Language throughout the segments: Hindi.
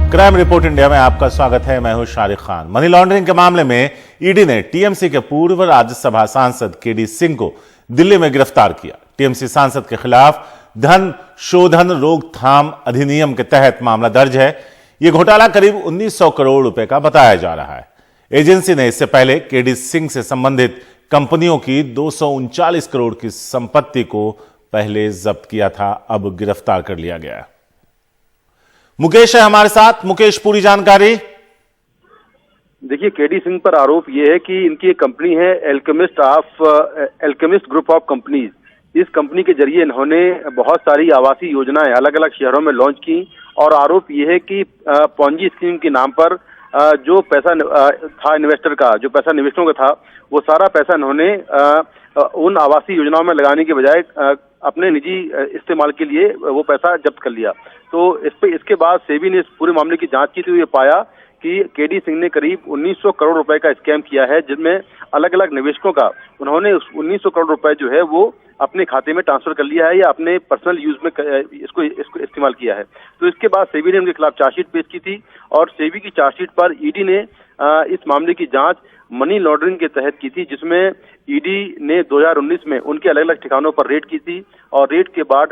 क्राइम रिपोर्ट इंडिया में आपका स्वागत है। मैं हूं शारिक खान। मनी लॉन्ड्रिंग के मामले में ईडी ने टीएमसी के पूर्व राज्यसभा सांसद केडी सिंह को दिल्ली में गिरफ्तार किया। टीएमसी सांसद के खिलाफ धन शोधन रोकथाम अधिनियम के तहत मामला दर्ज है। यह घोटाला करीब 1900 करोड़ रुपए का बताया जा रहा है। एजेंसी ने इससे पहले केडी सिंह से संबंधित कंपनियों की 239 करोड़ की संपत्ति को पहले जब्त किया था। अब गिरफ्तार कर लिया गया है। मुकेश है हमारे साथ। मुकेश, पूरी जानकारी। देखिए, केडी सिंह पर आरोप ये है कि इनकी एक कंपनी है एल्केमिस्ट ग्रुप ऑफ कंपनीज। इस कंपनी के जरिए इन्होंने बहुत सारी आवासीय योजनाएं अलग अलग शहरों में लॉन्च की और आरोप ये है कि पॉन्जी स्कीम के नाम पर जो पैसा था इन्वेस्टर का, जो पैसा निवेशकों का था, वो सारा पैसा इन्होंने उन आवासीय योजनाओं में लगाने के बजाय अपने निजी इस्तेमाल के लिए वो पैसा जब्त कर लिया। तो इसके बाद सेबी ने इस पूरे मामले की जांच की तो ये पाया कि केडी सिंह ने करीब 1900 करोड़ रुपए का स्कैम किया है, जिनमें अलग अलग निवेशकों का उन्होंने 1900 करोड़ रुपए जो है वो अपने खाते में ट्रांसफर कर लिया है या अपने पर्सनल यूज में इसको इस्तेमाल किया है। तो इसके बाद सेबी ने उनके खिलाफ चार्जशीट पेश की थी और सेबी की चार्जशीट पर ईडी ने इस मामले की जांच मनी लॉन्ड्रिंग के तहत की थी, जिसमें ईडी ने 2019 में उनके अलग अलग ठिकानों पर रेड की थी और रेड के बाद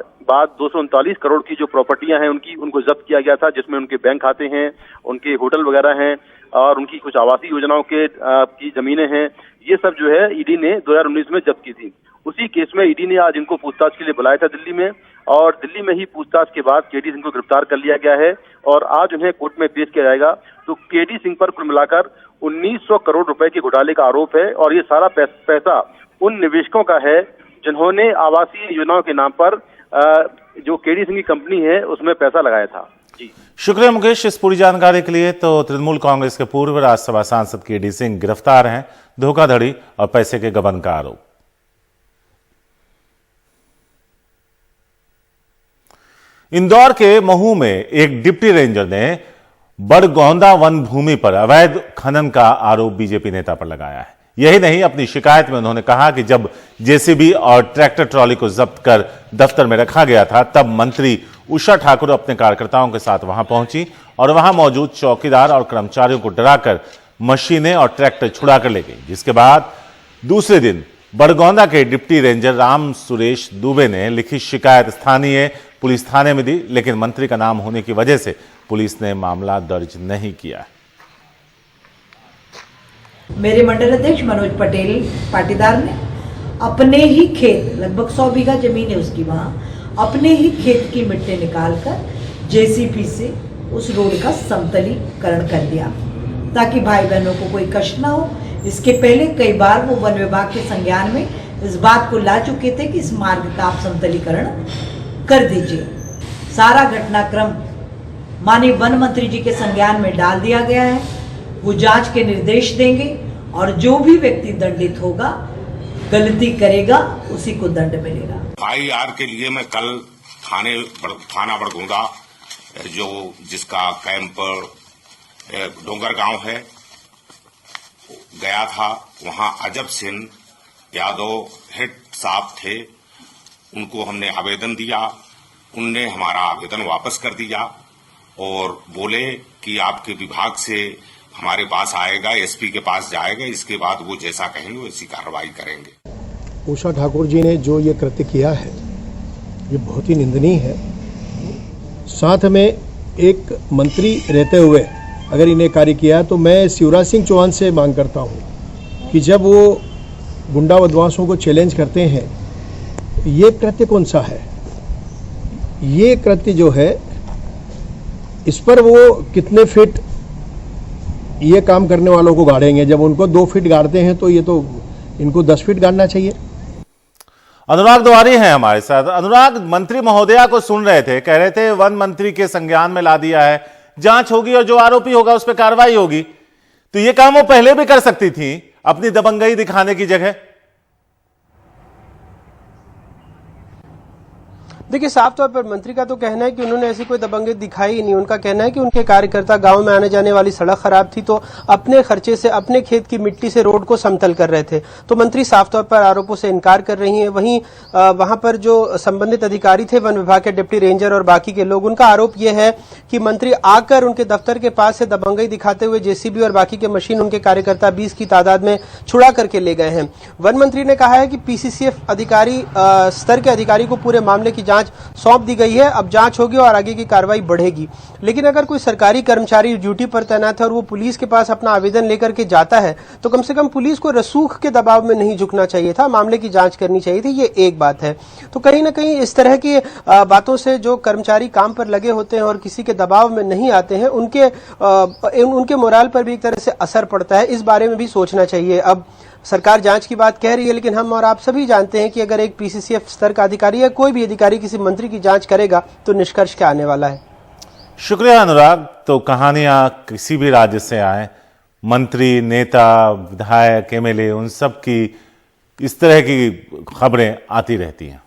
239 करोड़ की जो प्रॉपर्टियां हैं उनको जब्त किया गया था, जिसमें उनके बैंक खाते हैं, उनके होटल वगैरह हैं और उनकी कुछ आवासीय योजनाओं की जमीनें हैं। ये सब जो है ईडी ने 2019 में जब्त की थी। उसी केस में ईडी ने आज इनको पूछताछ के लिए बुलाया था दिल्ली में और दिल्ली में ही पूछताछ के बाद केडी सिंह को गिरफ्तार कर लिया गया है और आज उन्हें कोर्ट में पेश किया जाएगा। तो केडी सिंह पर कुल मिलाकर 1900 करोड़ रुपए के घोटाले का आरोप है और ये सारा पैसा उन निवेशकों का है जिन्होंने आवासीय योजनाओं के नाम पर जो केडी सिंह की कंपनी है उसमें पैसा लगाया था। जी शुक्रिया मुकेश इस पूरी जानकारी के लिए। तो तृणमूल कांग्रेस के पूर्व राज्यसभा सांसद केडी सिंह गिरफ्तार हैं, धोखाधड़ी और पैसे के गबन का आरोप। इंदौर के महू में एक डिप्टी रेंजर ने बड़गौंदा वन भूमि पर अवैध खनन का आरोप बीजेपी नेता पर लगाया है। यही नहीं, अपनी शिकायत में उन्होंने कहा कि जब जेसीबी और ट्रैक्टर ट्रॉली को जब्त कर दफ्तर में रखा गया था, तब मंत्री उषा ठाकुर अपने कार्यकर्ताओं के साथ वहां पहुंची और वहां मौजूद चौकीदार और कर्मचारियों को डराकर मशीनें और ट्रैक्टर छुड़ा कर ले गई। जिसके बाद दूसरे दिन बड़गौंदा के डिप्टी रेंजर राम सुरेश दुबे ने लिखित शिकायत स्थानीय पुलिस थाने में दी, लेकिन मंत्री का नाम होने की वजह से पुलिस ने मामला दर्ज नहीं किया। मेरे मंडल अध्यक्ष मनोज पटेल पाटीदार ने अपने ही खेत, लगभग 100 बीघा जमीन है उसकी, वहां अपने ही खेत की मिट्टी निकालकर जेसीबी से उस रोड का समतलीकरण कर दिया ताकि भाई बहनों को कोई कष्ट ना हो। इसके पहले कई बार वो वन विभाग के संज्ञान में इस बात को ला चुके थे कि इस मार्ग का आप समतलीकरण कर दीजिए। सारा घटनाक्रम माननीय वन मंत्री जी के संज्ञान में डाल दिया गया है। वो जांच के निर्देश देंगे और जो भी व्यक्ति दंडित होगा, गलती करेगा, उसी को दंड मिलेगा। IR के लिए मैं कल थाना बड़गौंदा जिसका कैंप डोंगर गांव है गया था। वहां अजब सिंह यादव हेड साहब थे, उनको हमने आवेदन दिया। उनने हमारा आवेदन वापस कर दिया और बोले कि आपके विभाग से हमारे पास आएगा, एसपी के पास जाएगा, इसके बाद वो जैसा कहेंगे वैसी कार्रवाई करेंगे। उषा ठाकुर जी ने जो ये कृत्य किया है ये बहुत ही निंदनीय है। साथ में एक मंत्री रहते हुए अगर इन्हें कार्य किया तो मैं शिवराज सिंह चौहान से मांग करता हूँ कि जब वो गुंडा बदमाशों को चैलेंज करते हैं, ये कृत्य कौन सा है? ये कृत्य जो है इस पर वो कितने फीट ये काम करने वालों को गाड़ेंगे? जब उनको 2 फीट गाड़ते हैं तो ये तो इनको 10 फीट गाड़ना चाहिए। अनुराग द्वारी हैं हमारे साथ। अनुराग, मंत्री महोदया को सुन रहे थे, कह रहे थे वन मंत्री के संज्ञान में ला दिया है, जांच होगी और जो आरोपी होगा उस पर कार्रवाई होगी। तो ये काम वो पहले भी कर सकती थी अपनी दबंगई दिखाने की जगह। देखिए, साफ तौर पर मंत्री का तो कहना है कि उन्होंने ऐसी कोई दबंगई दिखाई ही नहीं। उनका कहना है कि उनके कार्यकर्ता गांव में आने जाने वाली सड़क खराब थी तो अपने खर्चे से अपने खेत की मिट्टी से रोड को समतल कर रहे थे। तो मंत्री साफ तौर पर आरोपों से इनकार कर रही हैं। वहीं वहां पर जो संबंधित अधिकारी थे, वन विभाग के डिप्टी रेंजर और बाकी के लोग, उनका आरोप यह है कि मंत्री आकर उनके दफ्तर के पास से दबंगई दिखाते हुए जेसीबी और बाकी के मशीन उनके कार्यकर्ता 20 की तादाद में छुड़ा करके ले गए हैं। वन मंत्री ने कहा है कि पीसीसीएफ अधिकारी स्तर के अधिकारी को पूरे मामले की जांच सौंप दी गई है। अब जांच होगी और आगे की कार्रवाई बढ़ेगी। लेकिन अगर कोई सरकारी कर्मचारी ड्यूटी पर तैनात है और वो पुलिस के पास अपना आवेदन लेकर के जाता है तो कम से कम पुलिस को रसूख के दबाव में नहीं झुकना चाहिए था, मामले की जांच करनी चाहिए थी। ये एक बात है। तो कहीं ना कहीं इस तरह की बातों से जो कर्मचारी काम पर लगे होते हैं और किसी के दबाव में नहीं आते हैं, उनके मोराल पर भी एक तरह से असर पड़ता है। इस बारे में भी सोचना चाहिए। अब सरकार जांच की बात कह रही है, लेकिन हम और आप सभी जानते हैं कि अगर एक पीसीसीएफ स्तर का अधिकारी या कोई भी अधिकारी किसी मंत्री की जांच करेगा तो निष्कर्ष क्या आने वाला है। शुक्रिया अनुराग। तो कहानियां किसी भी राज्य से आए, मंत्री, नेता, विधायक, एमएलए, उन सब की इस तरह की खबरें आती रहती हैं।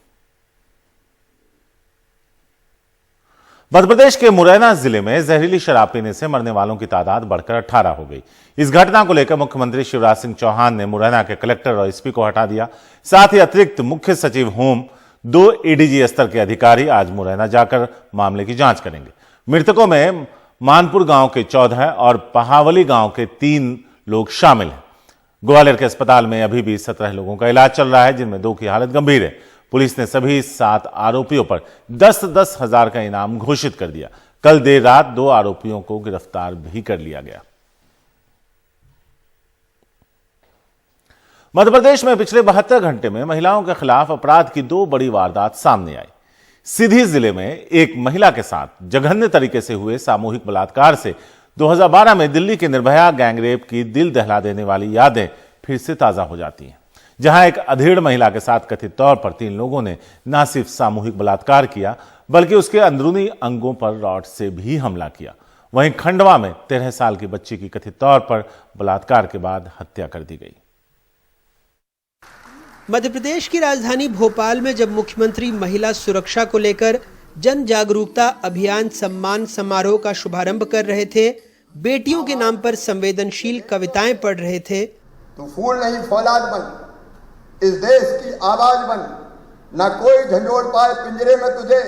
मध्य प्रदेश के मुरैना जिले में जहरीली शराब पीने से मरने वालों की तादाद बढ़कर 18 हो गई। इस घटना को लेकर मुख्यमंत्री शिवराज सिंह चौहान ने मुरैना के कलेक्टर और एसपी को हटा दिया। साथ ही अतिरिक्त मुख्य सचिव होम, 2 एडीजी स्तर के अधिकारी आज मुरैना जाकर मामले की जांच करेंगे। मृतकों में मानपुर गांव के 14 और पहावली गांव के 3 लोग शामिल हैं। ग्वालियर के अस्पताल में अभी भी 17 लोगों का इलाज चल रहा है, जिनमें 2 की हालत गंभीर है। पुलिस ने सभी 7 आरोपियों पर 10-10 हजार का इनाम घोषित कर दिया। कल देर रात 2 आरोपियों को गिरफ्तार भी कर लिया गया। मध्य प्रदेश में पिछले 72 घंटे में महिलाओं के खिलाफ अपराध की 2 बड़ी वारदात सामने आई। सीधी जिले में एक महिला के साथ जघन्य तरीके से हुए सामूहिक बलात्कार से 2012 में दिल्ली के निर्भया गैंगरेप की दिल दहला देने वाली यादें फिर से ताजा हो जाती हैं, जहां एक अधेड़ महिला के साथ कथित तौर पर 3 लोगों ने न सिर्फ सामूहिक बलात्कार किया बल्कि उसके अंदरूनी अंगों पर रॉड से भी हमला किया। वहीं खंडवा में 13 साल की बच्ची की कथित तौर पर बलात्कार के बाद हत्या कर दी गई। मध्य प्रदेश की राजधानी भोपाल में जब मुख्यमंत्री महिला सुरक्षा को लेकर जन जागरूकता अभियान सम्मान समारोह का शुभारंभ कर रहे थे, बेटियों के नाम पर संवेदनशील कविताएं पढ़ रहे थे। तू फूल नहीं फौलाद बन, इस देश की आवाज बन, न कोई झंझोड़ पाए पिंजरे में तुझे,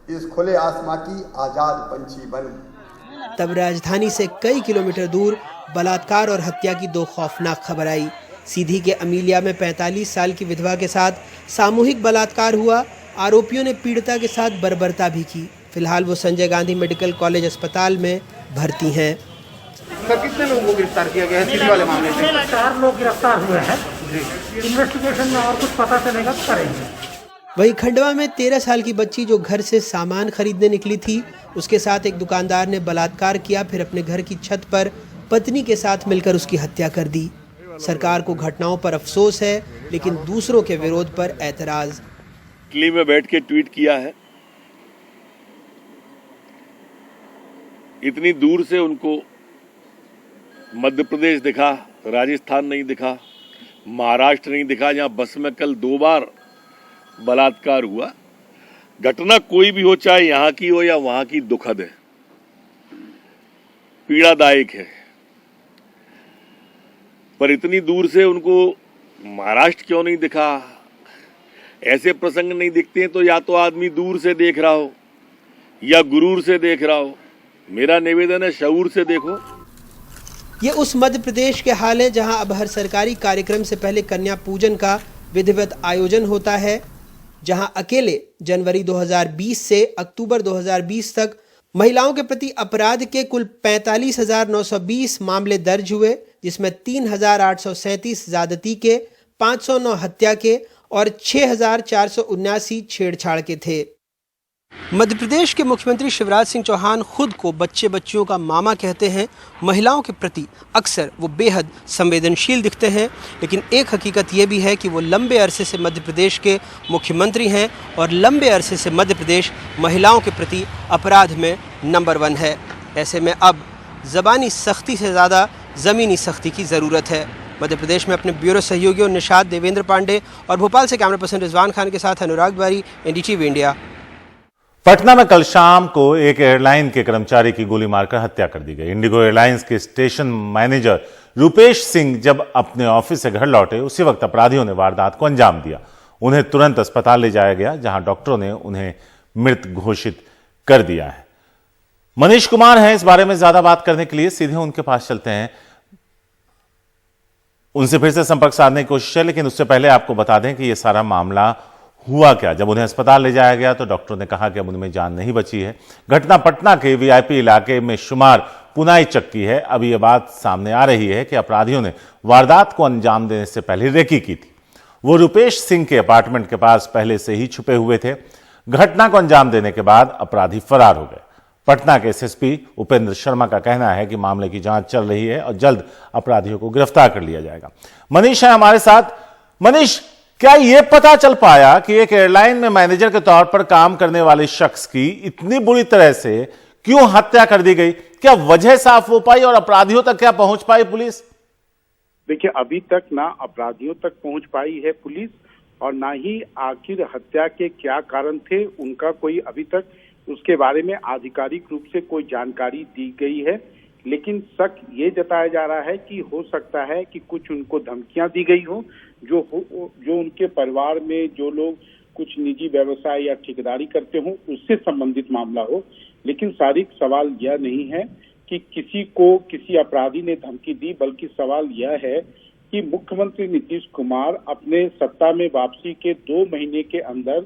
इस खुले आसमां की आजाद पंछी बन। तब राजधानी से कई किलोमीटर दूर बलात्कार और हत्या की 2 खौफनाक खबर आई। सीधी के अमीलिया में 45 साल की विधवा के साथ सामूहिक बलात्कार हुआ। आरोपियों ने पीड़िता के साथ बर्बरता भी की। फिलहाल वो संजय गांधी मेडिकल कॉलेज अस्पताल में भर्ती हैं। सर, कितने लोगों को गिरफ्तार किया गया है सीधी वाले मामले में? 4 लोग गिरफ्तार हुए हैं। इन्वेस्टिगेशन में और कुछ पता चलेगा तो करेंगे। वहीं खंडवा में 13 साल की बच्ची जो घर से सामान खरीदने निकली थी, उसके साथ एक दुकानदार ने बलात्कार किया, फिर अपने घर की छत पर पत्नी के साथ मिलकर उसकी हत्या कर दी। सरकार को घटनाओं पर अफसोस है, लेकिन दूसरों के विरोध पर ऐतराज। दिल्ली में बैठ के ट्वीट किया है। इतनी दूर से उनको मध्य प्रदेश दिखा, राजस्थान नहीं दिखा, महाराष्ट्र नहीं दिखा, जहां बस में कल 2 बार बलात्कार हुआ। घटना कोई भी हो, चाहे यहां की हो या वहां की, दुखद है, पीड़ादायक है। पर इतनी दूर से उनको महाराष्ट्र क्यों नहीं दिखा? ऐसे प्रसंग नहीं दिखते हैं तो या तो आदमी दूर से देख रहा हो या गुरूर से देख रहा हो। मेरा निवेदन है, शऊर से देखो। ये उस मध्य प्रदेश के हाल है जहां अब हर सरकारी कार्यक्रम से पहले कन्या पूजन का विधिवत आयोजन होता है, जहां अकेले जनवरी 2020 से अक्टूबर 2020 तक महिलाओं के प्रति अपराध के कुल 45,920 मामले दर्ज हुए, जिसमें 3,837 ज्यादती के, 509 हत्या के और 6,479 छेड़छाड़ के थे। मध्य प्रदेश के मुख्यमंत्री शिवराज सिंह चौहान खुद को बच्चे बच्चियों का मामा कहते हैं। महिलाओं के प्रति अक्सर वो बेहद संवेदनशील दिखते हैं, लेकिन एक हकीकत ये भी है कि वो लंबे अरसे से मध्य प्रदेश के मुख्यमंत्री हैं और लंबे अरसे से मध्य प्रदेश महिलाओं के प्रति अपराध में नंबर 1 है। ऐसे में अब ज़बानी सख्ती से ज़्यादा ज़मीनी सख्ती की ज़रूरत है। मध्य प्रदेश में अपने ब्यूरो सहयोगियों निशाद, देवेंद्र पांडे और भोपाल से कैमरा पर्सन रिजवान खान के साथ अनुराग बारी, NDTV इंडिया। पटना में कल शाम को एक एयरलाइन के कर्मचारी की गोली मारकर हत्या कर दी गई। इंडिगो एयरलाइंस के स्टेशन मैनेजर रूपेश सिंह जब अपने ऑफिस से घर लौटे, उसी वक्त अपराधियों ने वारदात को अंजाम दिया। उन्हें तुरंत अस्पताल ले जाया गया, जहां डॉक्टरों ने उन्हें मृत घोषित कर दिया है। मनीष कुमार हैं इस बारे में ज्यादा बात करने के लिए, सीधे उनके पास चलते हैं, उनसे फिर से संपर्क साधने की कोशिश है। लेकिन उससे पहले आपको बता दें कि यह सारा मामला हुआ क्या। जब उन्हें अस्पताल ले जाया गया तो डॉक्टरों ने कहा कि अब उनमें जान नहीं बची है। घटना पटना के वीआईपी इलाके में शुमार पुनाई चक की है। अब यह बात सामने आ रही है कि अपराधियों ने वारदात को अंजाम देने से पहले रेकी की थी। वो रूपेश सिंह के अपार्टमेंट के पास पहले से ही छुपे हुए थे। घटना को अंजाम देने के बाद अपराधी फरार हो गए। पटना के एसएसपी उपेंद्र शर्मा का कहना है कि मामले की जांच चल रही है और जल्द अपराधियों को गिरफ्तार कर लिया जाएगा। मनीष है हमारे साथ। मनीष, क्या यह पता चल पाया कि एक एयरलाइन में मैनेजर के तौर पर काम करने वाले शख्स की इतनी बुरी तरह से क्यों हत्या कर दी गई? क्या वजह साफ हो पाई और अपराधियों तक क्या पहुंच पाई पुलिस? देखिए, अभी तक ना अपराधियों तक पहुंच पाई है पुलिस और ना ही आखिर हत्या के क्या कारण थे उनका कोई अभी तक उसके बारे में आधिकारिक रूप से कोई जानकारी दी गई है। लेकिन शक ये जताया जा रहा है कि हो सकता है कि कुछ उनको धमकियां दी गई हो, जो उनके परिवार में जो लोग कुछ निजी व्यवसाय या ठेकेदारी करते हो उससे संबंधित मामला हो। लेकिन सारी सवाल यह नहीं है कि किसी को किसी अपराधी ने धमकी दी, बल्कि सवाल यह है कि मुख्यमंत्री नीतीश कुमार अपने सत्ता में वापसी के 2 महीने के अंदर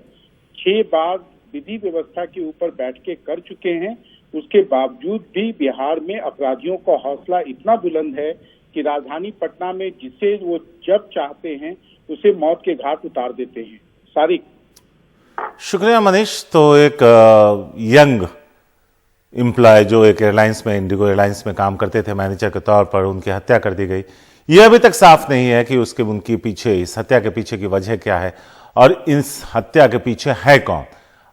6 बार विधि व्यवस्था के ऊपर बैठकें कर चुके हैं। उसके बावजूद भी बिहार में अपराधियों का हौसला इतना बुलंद है कि राजधानी पटना में जिसे वो जब चाहते हैं उसे मौत के घाट उतार देते हैं। सारिक, शुक्रिया मनीष। तो एक यंग एम्प्लॉय जो एक एयरलाइंस में, इंडिगो एयरलाइंस में काम करते थे मैनेजर के तौर पर, उनकी हत्या कर दी गई। यह अभी तक साफ नहीं है कि उनके पीछे, इस हत्या के पीछे की वजह क्या है और इस हत्या के पीछे है कौन।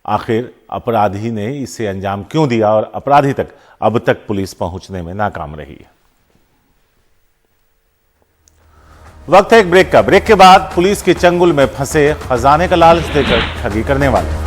आखिर अपराधी ने इसे अंजाम क्यों दिया और अपराधी तक अब तक पुलिस पहुंचने में नाकाम रही है। वक्त है एक ब्रेक का। ब्रेक के बाद पुलिस के चंगुल में फंसे खजाने का लालच देकर ठगी करने वाले।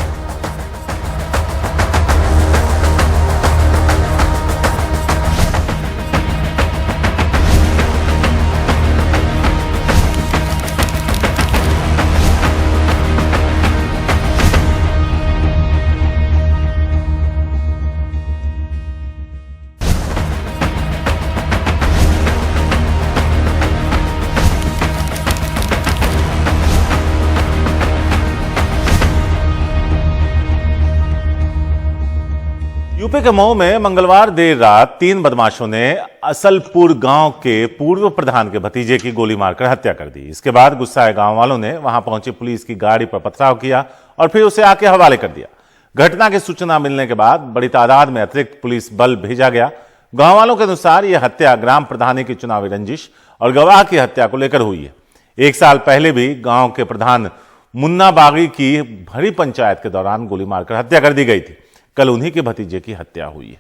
यूपी के मऊ में मंगलवार देर रात 3 बदमाशों ने असलपुर गांव के पूर्व प्रधान के भतीजे की गोली मारकर हत्या कर दी। इसके बाद गुस्साए गांव वालों ने वहां पहुंची पुलिस की गाड़ी पर पथराव किया और फिर उसे आके हवाले कर दिया। घटना की सूचना मिलने के बाद बड़ी तादाद में अतिरिक्त पुलिस बल भेजा गया। गांव वालों के अनुसार यह हत्या ग्राम प्रधानी की चुनावी रंजिश और गवाह की हत्या को लेकर हुई है। 1 साल पहले भी गांव के प्रधान मुन्ना बागी की भरी पंचायत के दौरान गोली मारकर हत्या कर दी गई थी। कल उन्हीं के भतीजे की हत्या हुई है।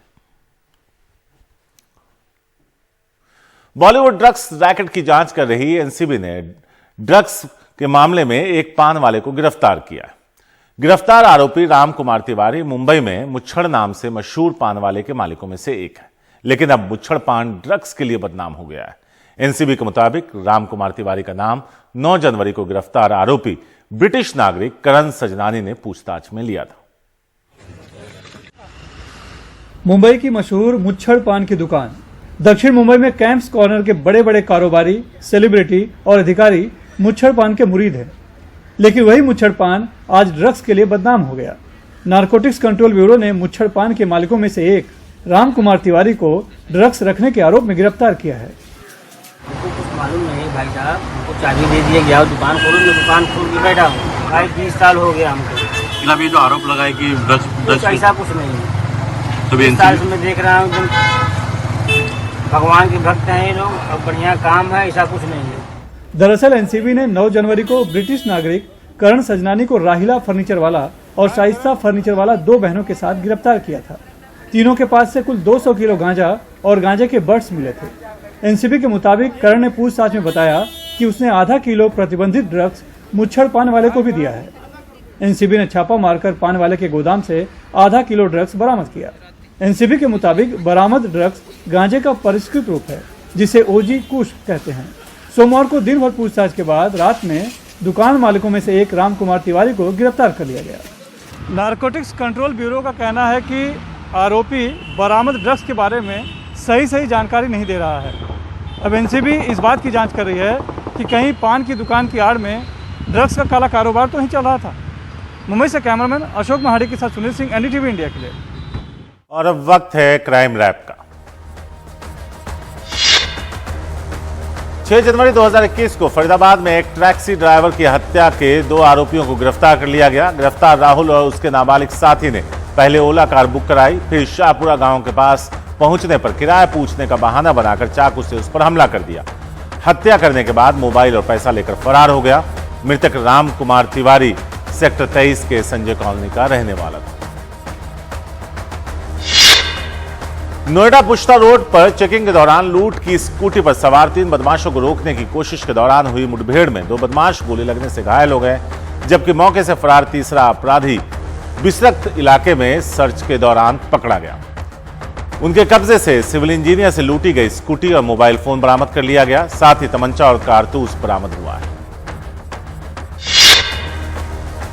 बॉलीवुड ड्रग्स रैकेट की जांच कर रही एनसीबी ने ड्रग्स के मामले में एक पान वाले को गिरफ्तार किया। गिरफ्तार आरोपी राम कुमार तिवारी मुंबई में मुच्छड़ नाम से मशहूर पान वाले के मालिकों में से एक है, लेकिन अब मुच्छड़ पान ड्रग्स के लिए बदनाम हो गया है। एनसीबी के मुताबिक राम कुमार तिवारी का नाम 9 जनवरी को गिरफ्तार आरोपी ब्रिटिश नागरिक करण सजनानी ने पूछताछ में लिया था। मुंबई की मशहूर मुच्छड़ पान की दुकान। दक्षिण मुंबई में कैंप्स कॉर्नर के बड़े बड़े कारोबारी, सेलिब्रिटी और अधिकारी मुच्छड़ पान के मुरीद हैं। लेकिन वही मुच्छड़ पान आज ड्रग्स के लिए बदनाम हो गया। नारकोटिक्स कंट्रोल ब्यूरो ने मुच्छड़ पान के मालिकों में से एक राम कुमार तिवारी को ड्रग्स रखने के आरोप में गिरफ्तार किया है। हमको कुछ मालूम नहीं भाई साहब, हमको चाबी दे दिया गया, दुकान खोलो, मैं दुकान खोल के बैठा हूँ। भाई 20 साल हो गया हमको। लेकिन अभी जो आरोप लगाए कि ड्रग्स ऐसा कुछ नहीं है। तो 20 साल से मैं देख रहा हूँ भगवान के भक्त हैं ये लोग और बढ़िया काम है, ऐसा कुछ नहीं है। दरअसल एनसीबी ने 9 जनवरी को ब्रिटिश नागरिक करण सजनानी को राहिला फर्नीचर वाला और शाइस्ता फर्नीचर वाला 2 बहनों के साथ गिरफ्तार किया था। तीनों के पास से कुल 200 किलो गांजा और गांजे के बर्ड्स मिले थे। एनसीबी के मुताबिक करण ने पूछताछ में बताया कि उसने आधा किलो प्रतिबंधित ड्रग्स मुच्छड़ पान वाले को भी दिया है। एनसीबी ने छापा मारकर पान वाले के गोदाम से आधा किलो ड्रग्स बरामद किया। एनसीबी के मुताबिक बरामद ड्रग्स गांजे का परिष्कृत रूप है, जिसे ओजी कुश कहते हैं। सोमवार को दिन भर पूछताछ के बाद रात में दुकान मालिकों में से एक राम कुमार तिवारी को गिरफ्तार कर लिया गया। नारकोटिक्स कंट्रोल ब्यूरो का कहना है कि आरोपी बरामद ड्रग्स के बारे में सही जानकारी नहीं दे रहा है। अब एनसीबी इस बात की जांच कर रही है कि कहीं पान की दुकान की आड़ में ड्रग्स का काला कारोबार तो नहीं चल रहा था। मुंबई से कैमरामैन अशोक महाड़ी के साथ सुनील सिंह, एनडीटीवी इंडिया के लिए। और अब वक्त है क्राइम रैप का। 6 जनवरी 2021 को फरीदाबाद में एक टैक्सी ड्राइवर की हत्या के 2 आरोपियों को गिरफ्तार कर लिया गया। गिरफ्तार राहुल और उसके नाबालिग साथी ने पहले ओला कार बुक कराई, फिर शाहपुरा गांव के पास पहुंचने पर किराया पूछने का बहाना बनाकर चाकू से उस पर हमला कर दिया। हत्या करने के बाद मोबाइल और पैसा लेकर फरार हो गया। मृतक राम कुमार तिवारी सेक्टर 23 के संजय कॉलोनी का रहने वाला था। नोएडा पुश्ता रोड पर चेकिंग के दौरान लूट की स्कूटी पर सवार 3 बदमाशों को रोकने की कोशिश के दौरान हुई मुठभेड़ में 2 बदमाश गोली लगने से घायल हो गए, जबकि मौके से फरार तीसरा अपराधी बिसरक्त इलाके में सर्च के दौरान पकड़ा गया। उनके कब्जे से सिविल इंजीनियर से लूटी गई स्कूटी और मोबाइल फोन बरामद कर लिया गया। साथ ही तमंचा और कारतूस बरामद हुआ है।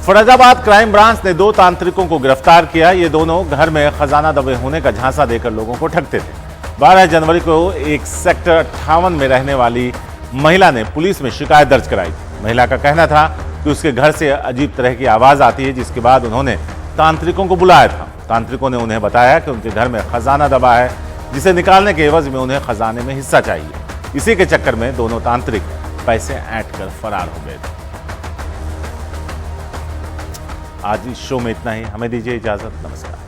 फरीदाबाद क्राइम ब्रांच ने 2 तांत्रिकों को गिरफ्तार किया। ये दोनों घर में खजाना दबे होने का झांसा देकर लोगों को ठगते थे। 12 जनवरी को एक सेक्टर 58 में रहने वाली महिला ने पुलिस में शिकायत दर्ज कराई। महिला का कहना था कि उसके घर से अजीब तरह की आवाज आती है, जिसके बाद उन्होंने तांत्रिकों को बुलाया था। तांत्रिकों ने उन्हें बताया कि उनके घर में खजाना दबा है, जिसे निकालने के एवज में उन्हें खजाने में हिस्सा चाहिए। इसी के चक्कर में दोनों तांत्रिक पैसे ऐंठ कर फरार हो गए थे। आज इस शो में इतना ही। हमें दीजिए इजाजत। नमस्कार।